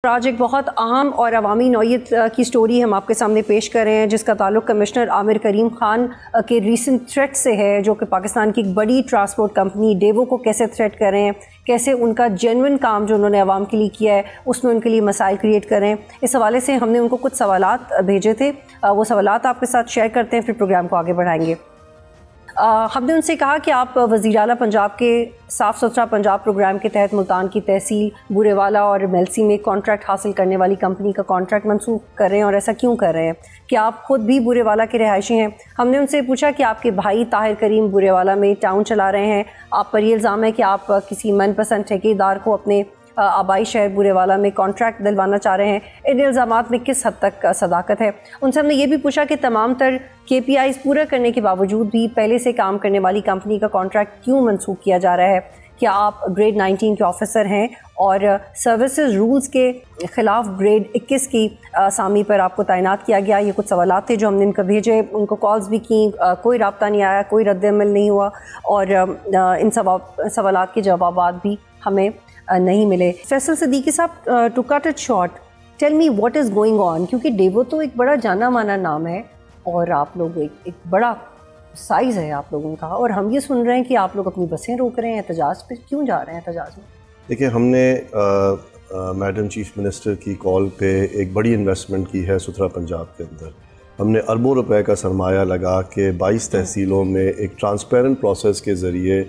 آج ایک بہت اہم اور عوامی نوعیت کی سٹوری ہم آپ کے سامنے پیش کر رہے ہیں، جس کا تعلق کمشنر عامر کریم خان کے ریسنٹ تھریٹ سے ہے، جو کہ پاکستان کی ایک بڑی ٹرانسپورٹ کمپنی ڈیوو کو کیسے تھریٹ کر رہے ہیں، کیسے ان کا جینوئن کام جو انہوں نے عوام کے لیے کیا ہے اس میں ان کے لیے مسائل کریٹ کر رہے ہیں۔ اس حوالے سے ہم نے ان کو کچھ سوالات بھیجے تھے، وہ سوالات آپ کے ساتھ شیئر کرتے ہیں، پھر پروگرام کو آگے بڑھائیں گے۔ ہم نے ان سے کہا کہ آپ وزیر اعلیٰ پنجاب کے صاف ستھرا پنجاب پروگرام کے تحت ملتان کی تحصیل بورے والا اور میلسی میں کانٹریکٹ حاصل کرنے والی کمپنی کا کانٹریکٹ منسوخ کر رہے ہیں، اور ایسا کیوں کر رہے ہیں؟ کیا آپ خود بھی بورے والا کے رہائشی ہیں؟ ہم نے ان سے پوچھا کہ آپ کے بھائی طاہر کریم بورے والا میں ٹاؤن چلا رہے ہیں، آپ پر یہ الزام ہے کہ آپ کسی من پسند ٹھیکیدار کو اپنے آبائی شہر بورے والا میں کانٹریکٹ دلوانا چاہ رہے ہیں، ان الزامات میں کس حد تک صداقت ہے؟ ان سے ہم نے یہ بھی پوچھا کہ تمام تر KPIs پورا کرنے کے باوجود بھی پہلے سے کام کرنے والی کمپنی کا کانٹریکٹ کیوں منسوخ کیا جا رہا ہے؟ کیا آپ گریڈ 19 کے آفیسر ہیں اور سروسز رولز کے خلاف گریڈ 21 کی اسامی پر آپ کو تعینات کیا گیا؟ یہ کچھ سوالات تھے جو ہم نے ان کو بھیجے، ان کو کالز بھی کیں، کوئی رابطہ نہیں آیا، کوئی رد عمل نہیں ہوا، اور ان سوالات کے جوابات بھی ہمیں نہیں ملے۔ Faisal Siddiqui sahab, to cut it short, tell me what is going on, کیونکہ ڈیوو تو ایک بڑا جانا مانا نام ہے اور آپ لوگ ایک بڑا سائز ہے آپ لوگوں کا، اور ہم یہ سن رہے ہیں کہ آپ لوگ اپنی بسیں روک رہے ہیں، احتجاج پہ کیوں جا رہے ہیں احتجاج میں؟ دیکھیں، ہم نے میڈم چیف منسٹر کی کال پہ ایک بڑی انویسٹمنٹ کی ہے ستھرا پنجاب کے اندر۔ ہم نے اربوں روپے کا سرمایہ لگا کے 22 تحصیلوں میں ایک ٹرانسپیرنٹ پروسیس کے ذریعے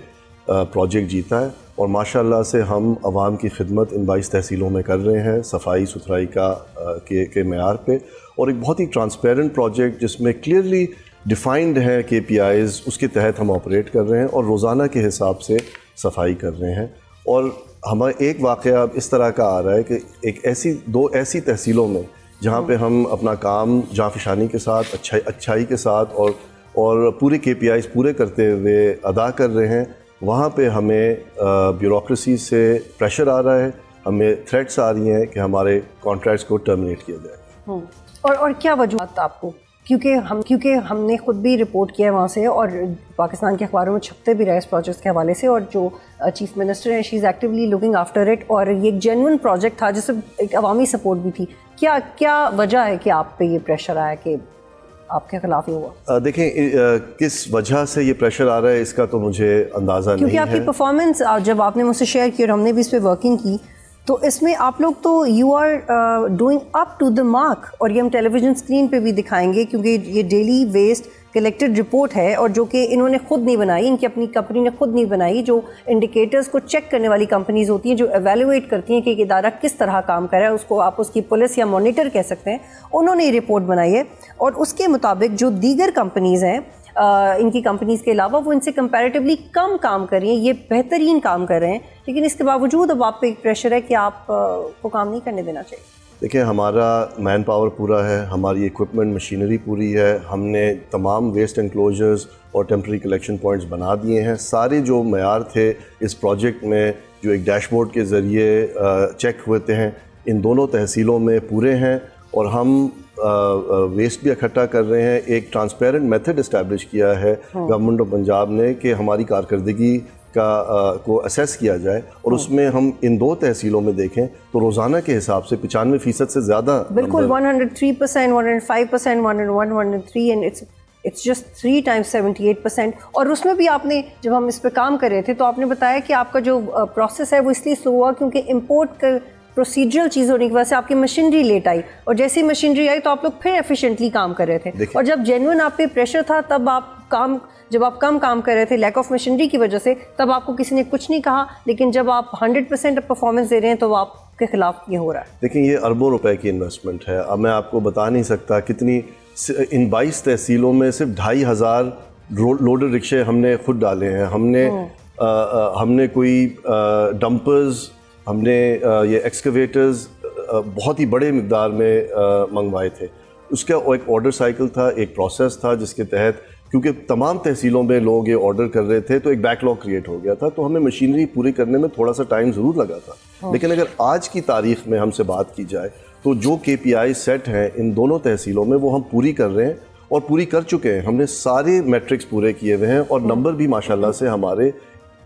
پروجیکٹ جیتا ہے، اور ماشاءاللہ سے ہم عوام کی خدمت ان 22 تحصیلوں میں کر رہے ہیں صفائی ستھرائی کے معیار پہ، اور ایک بہت ہی ٹرانسپیرنٹ پروجیکٹ جس میں کلیئرلی ڈیفائنڈ ہے KPIs، اس کے تحت ہم آپریٹ کر رہے ہیں اور روزانہ کے حساب سے صفائی کر رہے ہیں۔ اور ہمیں ایک واقعہ اب اس طرح کا آ رہا ہے کہ دو ایسی تحصیلوں میں جہاں پہ ہم اپنا کام جانفشانی کے ساتھ، اچھائی کے ساتھ اور پورے KPIs پورے کرتے ہوئے ادا کر رہے ہیں، وہاں پہ ہمیں بیوروکریسی سے پریشر آ رہا ہے، ہمیں تھریٹس آ رہی ہیں کہ ہمارے کانٹریکٹس کو ٹرمینیٹ کیا جائے۔ اور کیا وجوہات آپ کو؟ کیونکہ ہم نے خود بھی رپورٹ کیا ہے وہاں سے، اور پاکستان کے اخباروں میں چھپتے بھی رہے اس پروجیکٹ کے حوالے سے، اور جو چیف منسٹر ہیں شی از ایکٹیولی لوکنگ آفٹر اٹ، اور یہ ایک جینوئن پروجیکٹ تھا جس سے ایک عوامی سپورٹ بھی تھی۔ کیا وجہ ہے کہ آپ پہ یہ پریشر آیا کہ آپ کے خلاف ہی ہوا؟ دیکھیں، کس وجہ سے یہ پریشر آ رہا ہے اس کا تو مجھے اندازہ نہیں ہے، کیونکہ آپ کی پرفارمنس جب آپ نے مجھ سے شیئر کی اور ہم نے بھی اس پہ ورکنگ کی، تو اس میں آپ لوگ تو you are doing up to the mark, اور یہ ہم ٹیلی ویژن اسکرین پہ بھی دکھائیں گے، کیونکہ یہ ڈیلی ویسٹ کلیکٹڈ رپورٹ ہے، اور جو کہ انہوں نے خود نہیں بنائی، ان کی اپنی کمپنی نے خود نہیں بنائی، جو انڈیکیٹرز کو چیک کرنے والی کمپنیز ہوتی ہیں، جو ایویلویٹ کرتی ہیں کہ ایک ادارہ کس طرح کام کر رہا ہے، اس کو آپ اس کی پولیس یا مانیٹر کہہ سکتے ہیں، انہوں نے یہ رپورٹ بنائی ہے، اور اس کے مطابق جو دیگر کمپنیز ہیں ان کی کمپنیز کے علاوہ وہ ان سے کمپیریٹیولی کم کام کر رہی ہیں، یہ بہترین کام کر رہے ہیں، لیکن اس کے باوجود اب آپ پہ ایک پریشر ہے کہ آپ کو کام نہیں کرنے دینا چاہیے۔ دیکھیں، ہمارا مین پاور پورا ہے، ہماری ایکوپمنٹ مشینری پوری ہے، ہم نے تمام ویسٹ انکلوجرز اور ٹیمپرری کلیکشن پوائنٹس بنا دیے ہیں، سارے جو معیار تھے اس پروجیکٹ میں جو ایک ڈیش بورڈ کے ذریعے چیک ہوتے ہیں ان دونوں تحصیلوں میں پورے ہیں، اور ہم ویسٹ بھی اکٹھا کر رہے ہیں۔ ایک ٹرانسپیرنٹ میتھڈ اسٹیبلش کیا ہے گورنمنٹ آف پنجاب نے کہ ہماری کارکردگی کو اسیس کیا جائے، اور اس میں ہم ان دو تحصیلوں میں دیکھیں تو روزانہ کے حساب سے 95% سے زیادہ، بالکل 103%، 105%، 101، 103، اینڈ اٹس جسٹ 3 times 78%۔ اور اس میں بھی آپ نے، جب ہم اس پہ کام کر رہے تھے تو آپ نے بتایا کہ آپ کا جو پروسیس ہے وہ اس لیے سلو ہوا کیونکہ امپورٹ کا پروسیجرل چیز ہونے کی وجہ سے آپ کی مشینری لیٹ آئی، اور جیسی مشینری آئی تو آپ لوگ پھر ایفیشینٹلی کام کر رہے تھے، اور جب جینوئن آپ پہ پریشر تھا تب جب آپ کم کام کر رہے تھے لیک آف مشینری کی وجہ سے، تب آپ کو کسی نے کچھ نہیں کہا، لیکن جب آپ 100% پرفارمنس دے رہے ہیں تو آپ کے خلاف یہ ہو رہا ہے۔ دیکھیں، یہ اربوں روپے کی انویسٹمنٹ ہے، اب میں آپ کو بتا نہیں سکتا کتنی، ان 22 تحصیلوں میں صرف 2500 لوڈر رکشے ہم نے خود ڈالے ہیں، ہم نے کوئی ڈمپرز، ہم نے یہ ایکسکیویٹرز بہت ہی بڑے مقدار میں منگوائے تھے۔ اس کا ایک آرڈر سائیکل تھا، ایک پروسیس تھا جس کے تحت، کیونکہ تمام تحصیلوں میں لوگ یہ آرڈر کر رہے تھے تو ایک بیک لاگ کریٹ ہو گیا تھا، تو ہمیں مشینری پوری کرنے میں تھوڑا سا ٹائم ضرور لگا تھا، لیکن اگر آج کی تاریخ میں ہم سے بات کی جائے تو جو KPI سیٹ ہیں ان دونوں تحصیلوں میں وہ ہم پوری کر رہے ہیں اور پوری کر چکے ہیں، ہم نے سارے میٹرکس پورے کیے ہوئے ہیں، اور نمبر بھی ماشاءاللہ سے ہمارے